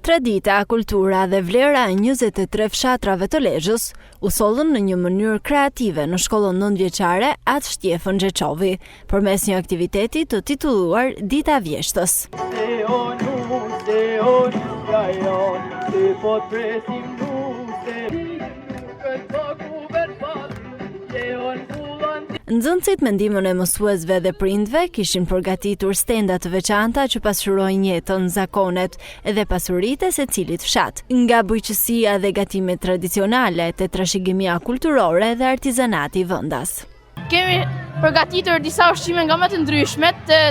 Tradita, kultura dhe vlera e 23 fshatrave të Lezhës u sollën në një mënyrë kreative në shkollën nëntëvjeçare Atë Shtjefën Xhexhovi, përmes një aktiviteti të titulluar Dita e Vjeshtës. Nxënësit me ndihmën e mësuesve dhe prindve kishin përgatitur stenda të veçanta që pasqyrojnë jetën, zakonet dhe pasuritë e secilit fshat, nga bujqësia dhe gatimet tradicionale te trashëgimia kulturore dhe artizanati vendas. Kemi përgatitur disa ushqime nga më të ndryshme të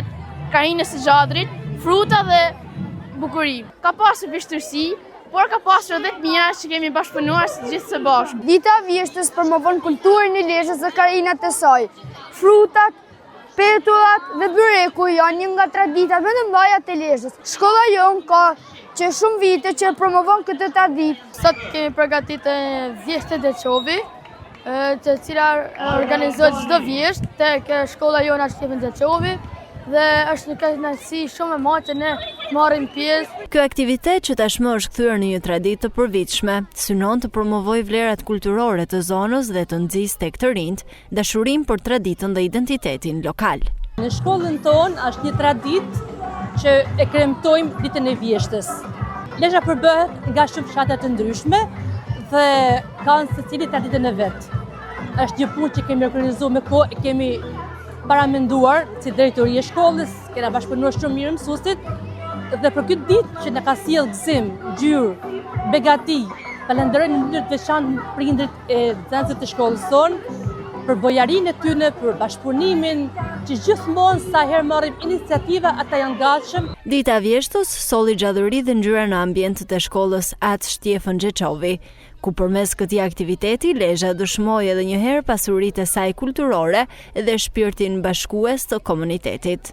karinës së gjadrit, fruta dhe bukuri. Ka pasur vështirësi, por ka pasur edhe të mira që kemi bashkëpunuar gjithë së bashku. Dita e Vjeshtës promovon kulturën e Lezhës dhe karinat e saj. Frutat, peturat dhe byreku janë një nga traditat më të mëdha të Lezhës. Shkolla jonë ka që shumë vite që promovon këtë traditë. Sot kemi përgatitur Vjeshtën e Xhexhovi, të cila organizohet çdo vjesht tek shkolla jonë Atë Shtjefën Xhexhovi. Dhe është një kënaqësi shumë e madhe që ne marrim pjesë. Ky aktivitet që tashmë është kthyer në një traditë të përvitshme, synon të promovojë vlerat kulturore të zonës dhe të nxjisë tek të rinjt dashurinë për traditën dhe identitetin lokal. Në shkollën tonë është një traditë që e kremtojmë Ditën e Vjeshtës. Lezhë përbëhet nga shumë fshatra të ndryshme dhe kanë secili traditën e vet. Është një punë që kemi organizuar me kohë, kemi paramenduar si drejtori e shkollës, kena bashkëpunuar shumë mirë mësuesit dhe për këtë ditë që na ka sjell gëzim, ngjyrë, begati, falenderojmë në mënyrë të veçantë prindërit e nxënësve të shkollës sonë për bojarinë e tyre, për bashkëpunimin, që gjithmonë sa herë marrim iniciativa ata janë gatshëm. Dita e Vjeshtës solli gjallëri dhe ngjyra në ambient të shkollës Atë Shtjefën Xhexhovi, ku përmes këtij aktiviteti Lezhë dëshmoi edhe një herë pasuritë e saj kulturore dhe shpirtin bashkues të komunitetit.